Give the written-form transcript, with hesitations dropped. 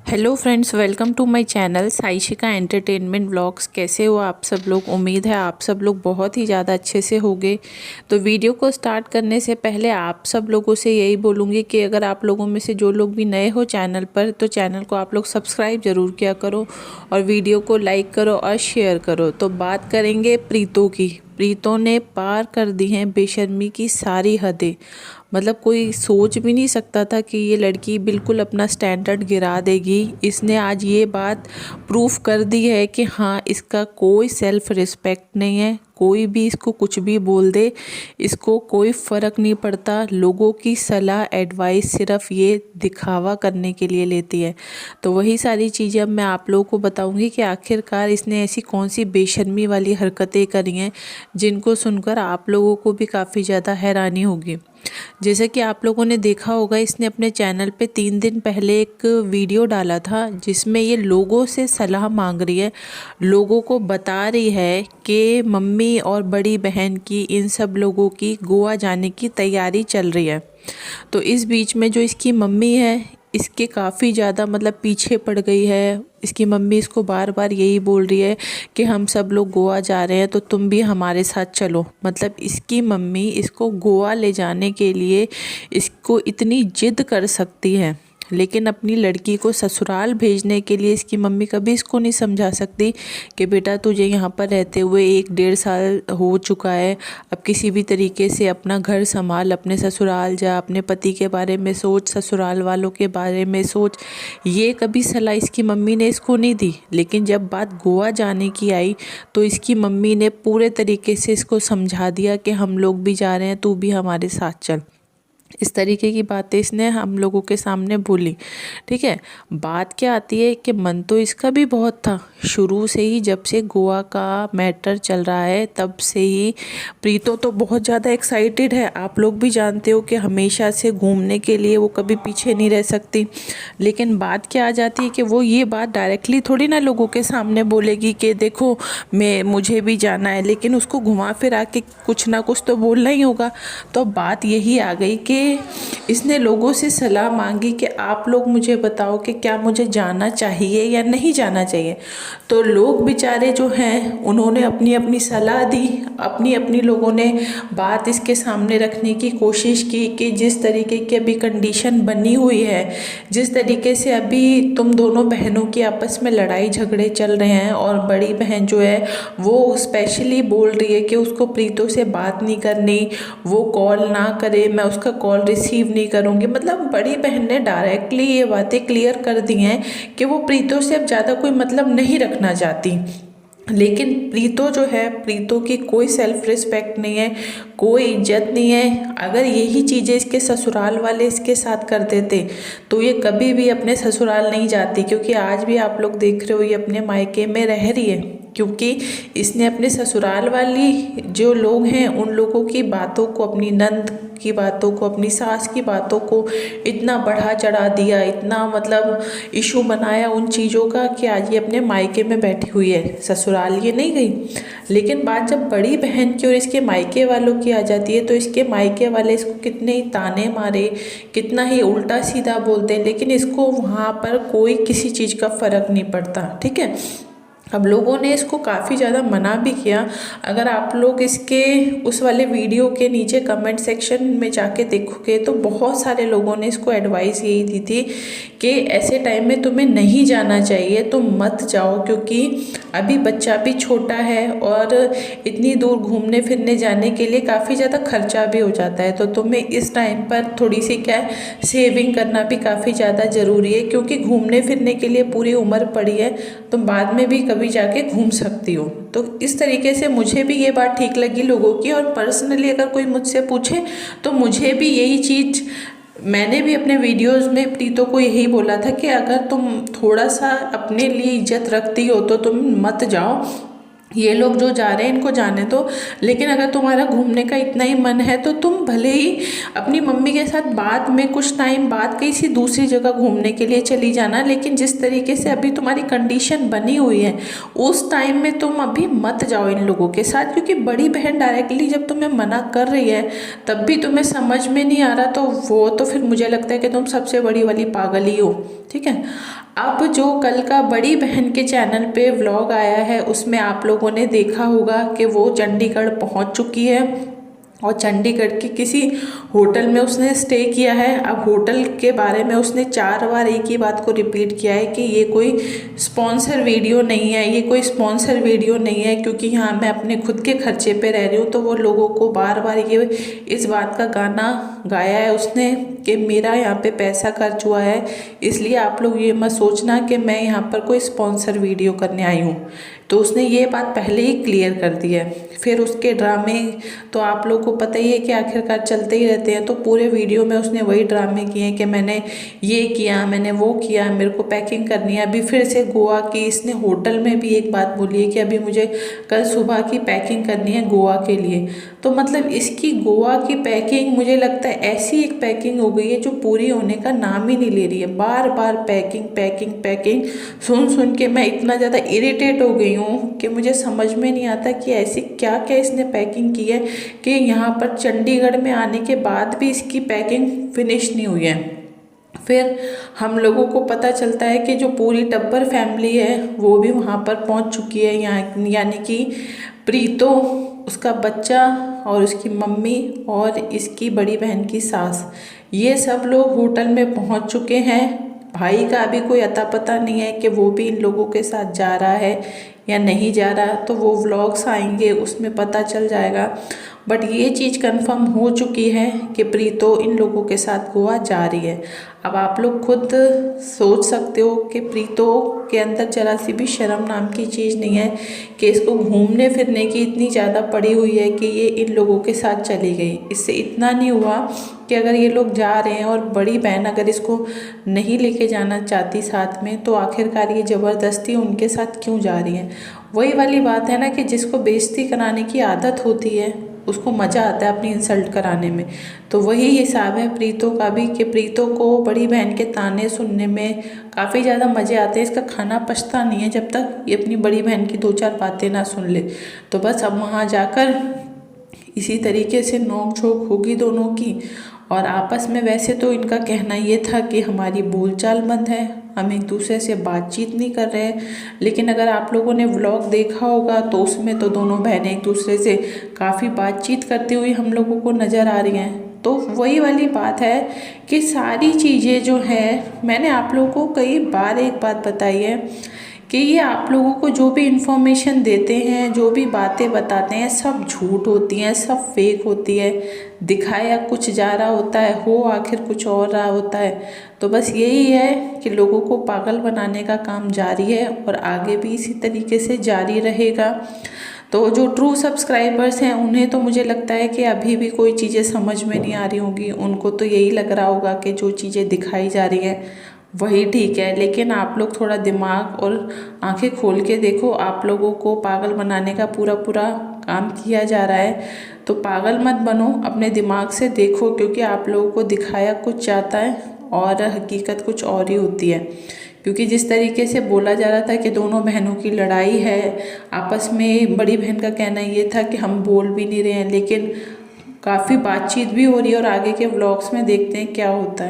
Hello friends, welcome to my channel Saishika entertainment vlogs. कैसे हो आप सब लोग? उम्मीद है आप सब लोग बहुत ही ज़्यादा अच्छे से होंगे। तो वीडियो को स्टार्ट करने से पहले आप सब लोगों से यही बोलूँगी कि अगर आप लोगों में से जो लोग भी नए हो चैनल पर, तो चैनल को आप लोग सब्सक्राइब ज़रूर किया करो और वीडियो को लाइक करो और शेयर करो। तो बात करेंगे प्रीतों की। प्रीतों ने पार कर दी हैं बेशर्मी की सारी हदें। मतलब कोई सोच भी नहीं सकता था कि ये लड़की बिल्कुल अपना स्टैंडर्ड गिरा देगी। इसने आज ये बात प्रूफ कर दी है कि हाँ, इसका कोई सेल्फ रिस्पेक्ट नहीं है। कोई भी इसको कुछ भी बोल दे, इसको कोई फ़र्क नहीं पड़ता। लोगों की सलाह एडवाइस सिर्फ ये दिखावा करने के लिए लेती है। तो वही सारी चीज़ें अब मैं आप लोगों को बताऊंगी कि आखिरकार इसने ऐसी कौन सी बेशर्मी वाली हरकतें करी हैं जिनको सुनकर आप लोगों को भी काफ़ी ज़्यादा हैरानी होगी। जैसे कि आप लोगों ने देखा होगा, इसने अपने चैनल पे 3 दिन पहले एक वीडियो डाला था जिसमें ये लोगों से सलाह मांग रही है। लोगों को बता रही है कि मम्मी और बड़ी बहन की, इन सब लोगों की गोवा जाने की तैयारी चल रही है। तो इस बीच में जो इसकी मम्मी है, इसके काफ़ी ज़्यादा मतलब पीछे पड़ गई है। इसकी मम्मी इसको बार बार यही बोल रही है कि हम सब लोग गोवा जा रहे हैं तो तुम भी हमारे साथ चलो। मतलब इसकी मम्मी इसको गोवा ले जाने के लिए इसको इतनी जिद कर सकती है, लेकिन अपनी लड़की को ससुराल भेजने के लिए इसकी मम्मी कभी इसको नहीं समझा सकती कि बेटा, तुझे यहाँ पर रहते हुए 1-1.5 साल हो चुका है। अब किसी भी तरीके से अपना घर संभाल, अपने ससुराल जा, अपने पति के बारे में सोच, ससुराल वालों के बारे में सोच। ये कभी सलाह इसकी मम्मी ने इसको नहीं दी। लेकिन जब बात गोवा जाने की आई तो इसकी मम्मी ने पूरे तरीके से इसको समझा दिया कि हम लोग भी जा रहे हैं, तू भी हमारे साथ चल। इस तरीके की बातें इसने हम लोगों के सामने बोली। ठीक है, बात क्या आती है कि मन तो इसका भी बहुत था शुरू से ही। जब से गोवा का मैटर चल रहा है तब से ही प्रीतो तो बहुत ज़्यादा एक्साइटेड है। आप लोग भी जानते हो कि हमेशा से घूमने के लिए वो कभी पीछे नहीं रह सकती। लेकिन बात क्या आ जाती है कि वो ये बात डायरेक्टली थोड़ी ना लोगों के सामने बोलेगी कि देखो, मुझे भी जाना है। लेकिन उसको घुमा फिरा के कुछ ना कुछ तो बोलना ही होगा। तो बात यही आ गई कि इसने लोगों से सलाह मांगी कि आप लोग मुझे बताओ कि क्या मुझे जाना चाहिए या नहीं जाना चाहिए। तो लोग बेचारे जो हैं उन्होंने अपनी अपनी सलाह दी। अपनी अपनी लोगों ने बात इसके सामने रखने की कोशिश की कि जिस तरीके की अभी कंडीशन बनी हुई है, जिस तरीके से अभी तुम दोनों बहनों की आपस में लड़ाई झगड़े चल रहे हैं और बड़ी बहन जो है वो स्पेशली बोल रही है कि उसको प्रीतों से बात नहीं करनी, वो कॉल ना करे, मैं उसका कॉल रिसीव नहीं करूँगी। मतलब बड़ी बहन ने डायरेक्टली ये बातें क्लियर कर दी हैं कि वो प्रीतों से अब ज़्यादा कोई मतलब नहीं रखना चाहती। लेकिन प्रीतो जो है, प्रीतो की कोई सेल्फ रिस्पेक्ट नहीं है, कोई इज्जत नहीं है। अगर यही चीज़ें इसके ससुराल वाले इसके साथ कर देते तो ये कभी भी अपने ससुराल नहीं जाती। क्योंकि आज भी आप लोग देख रहे हो ये अपने मायके में रह रही है, क्योंकि इसने अपने ससुराल वाली जो लोग हैं उन लोगों की बातों को, अपनी नंद की बातों को, अपनी सास की बातों को इतना बढ़ा चढ़ा दिया, इतना मतलब इशू बनाया उन चीज़ों का कि आज ये अपने मायके में बैठी हुई है, ससुराल ये नहीं गई। लेकिन बात जब बड़ी बहन की और इसके मायके वालों की आ जाती है तो इसके मायके वाले इसको कितने ही ताने मारे, कितना ही उल्टा सीधा बोलते हैं, लेकिन इसको वहाँ पर कोई किसी चीज़ का फ़र्क नहीं पड़ता। ठीक है, अब लोगों ने इसको काफ़ी ज़्यादा मना भी किया। अगर आप लोग इसके उस वाले वीडियो के नीचे कमेंट सेक्शन में जाके देखोगे तो बहुत सारे लोगों ने इसको एडवाइस यही दी थी कि ऐसे टाइम में तुम्हें नहीं जाना चाहिए, तुम मत जाओ, क्योंकि अभी बच्चा भी छोटा है और इतनी दूर घूमने फिरने जाने के लिए काफ़ी ज़्यादा खर्चा भी हो जाता है। तो तुम्हें इस टाइम पर थोड़ी सी क्या है, सेविंग करना भी काफ़ी ज़्यादा ज़रूरी है, क्योंकि घूमने फिरने के लिए पूरी उम्र पड़ी है, तुम बाद में भी कभी जाके घूम सकती हो। तो इस तरीके से मुझे भी ये बात ठीक लगी लोगों की। और पर्सनली अगर कोई मुझसे पूछे तो मुझे भी यही चीज़, मैंने भी अपने वीडियोस में प्रीतो को यही बोला था कि अगर तुम थोड़ा सा अपने लिए इज्जत रखती हो तो तुम मत जाओ। ये लोग जो जा रहे हैं इनको जाने दो, लेकिन अगर तुम्हारा घूमने का इतना ही मन है तो तुम भले ही अपनी मम्मी के साथ बाद में कुछ टाइम बाद किसी दूसरी जगह घूमने के लिए चली जाना, लेकिन जिस तरीके से अभी तुम्हारी कंडीशन बनी हुई है उस टाइम में तुम अभी मत जाओ इन लोगों के साथ। क्योंकि बड़ी बहन डायरेक्टली जब तुम्हें मना कर रही है तब भी तुम्हें समझ में नहीं आ रहा, तो वो तो फिर मुझे लगता है कि तुम सबसे बड़ी वाली पागल ही हो। ठीक है, अब जो कल का बड़ी बहन के चैनल पे व्लॉग आया है उसमें आप लोगों ने देखा होगा कि वो चंडीगढ़ पहुंच चुकी है और चंडीगढ़ के किसी होटल में उसने स्टे किया है। अब होटल के बारे में उसने 4 बार एक ही बात को रिपीट किया है कि ये कोई स्पॉन्सर वीडियो नहीं है, ये कोई स्पॉन्सर वीडियो नहीं है, क्योंकि यहाँ मैं अपने खुद के खर्चे पे रह रही हूँ। तो वो लोगों को बार बार ये इस बात का गाना गाया है उसने कि मेरा यहाँ पे पैसा खर्च हुआ है, इसलिए आप लोग ये मत सोचना कि मैं यहाँ पर कोई स्पॉन्सर वीडियो करने आई हूँ। तो उसने ये बात पहले ही क्लियर कर दी है। फिर उसके ड्रामे तो आप लोग को पता ही है कि आखिरकार चलते ही रहते हैं। तो पूरे वीडियो में उसने वही ड्रामे किए हैं कि मैंने ये किया, मैंने वो किया, मेरे को पैकिंग करनी है। अभी फिर से गोवा की इसने होटल में भी एक बात बोली है कि अभी मुझे कल सुबह की पैकिंग करनी है गोवा के लिए। तो मतलब इसकी गोवा की पैकिंग मुझे लगता है ऐसी एक पैकिंग हो गई है जो पूरी होने का नाम ही नहीं ले रही है। बार बार पैकिंग पैकिंग पैकिंग सुन सुन के मैं इतना ज़्यादा इरिटेट हो गई हूँ कि मुझे समझ में नहीं आता कि ऐसी क्या क्या इसने पैकिंग की है कि यहाँ पर चंडीगढ़ में आने के बाद भी इसकी पैकिंग फिनिश नहीं हुई है। फिर हम लोगों को पता चलता है कि जो पूरी टब्बर फैमिली है वो भी वहाँ पर पहुँच चुकी है, यहाँ यानी कि प्रीतो, उसका बच्चा और उसकी मम्मी और इसकी बड़ी बहन की सास, ये सब लोग होटल में पहुँच चुके हैं। भाई का अभी कोई अता पता नहीं है कि वो भी इन लोगों के साथ जा रहा है या नहीं जा रहा, तो वो व्लॉग्स आएंगे उसमें पता चल जाएगा। बट ये चीज़ कंफर्म हो चुकी है कि प्रीतो इन लोगों के साथ गोवा जा रही है। अब आप लोग खुद सोच सकते हो कि प्रीतो के अंदर जरा सी भी शर्म नाम की चीज़ नहीं है कि इसको घूमने फिरने की इतनी ज़्यादा पड़ी हुई है कि ये इन लोगों के साथ चली गई। इससे इतना नहीं हुआ कि अगर ये लोग जा रहे हैं और बड़ी बहन अगर इसको नहीं लेके जाना चाहती साथ में, तो आखिरकार ये ज़बरदस्ती उनके साथ क्यों जा रही है। वही वाली बात है ना कि जिसको बेइज्जती कराने की आदत होती है उसको मज़ा आता है अपनी इंसल्ट कराने में। तो वही हिसाब है प्रीतो का भी कि प्रीतो को बड़ी बहन के ताने सुनने में काफ़ी ज़्यादा मज़े आते हैं। इसका खाना पचता नहीं है जब तक ये अपनी बड़ी बहन की 2-4 बातें ना सुन ले। तो बस अब वहाँ जाकर इसी तरीके से नोक झोंक होगी दोनों की। और आपस में वैसे तो इनका कहना ये था कि हमारी बोलचाल बंद है, हम एक दूसरे से बातचीत नहीं कर रहे हैं, लेकिन अगर आप लोगों ने व्लॉग देखा होगा तो उसमें तो दोनों बहनें एक दूसरे से काफ़ी बातचीत करती हुई हम लोगों को नज़र आ रही हैं। तो वही वाली बात है कि सारी चीज़ें जो हैं, मैंने आप लोगों को कई बार एक बात बताई है कि ये आप लोगों को जो भी इन्फॉर्मेशन देते हैं, जो भी बातें बताते हैं, सब झूठ होती हैं, सब फेक होती है। दिखाया कुछ जा रहा होता है, हो आखिर कुछ और रहा होता है। तो बस यही है कि लोगों को पागल बनाने का काम जारी है और आगे भी इसी तरीके से जारी रहेगा। तो जो ट्रू सब्सक्राइबर्स हैं उन्हें तो मुझे लगता है कि अभी भी कोई चीज़ें समझ में नहीं आ रही होंगी। उनको तो यही लग रहा होगा कि जो चीज़ें दिखाई जा रही हैं वही ठीक है। लेकिन आप लोग थोड़ा दिमाग और आंखें खोल के देखो, आप लोगों को पागल बनाने का पूरा काम किया जा रहा है। तो पागल मत बनो, अपने दिमाग से देखो, क्योंकि आप लोगों को दिखाया कुछ जाता है और हकीकत कुछ और ही होती है। क्योंकि जिस तरीके से बोला जा रहा था कि दोनों बहनों की लड़ाई है आपस में, बड़ी बहन का कहना ये था कि हम बोल भी नहीं रहे हैं, लेकिन काफ़ी बातचीत भी हो रही है और आगे के व्लॉग्स में देखते हैं क्या होता है।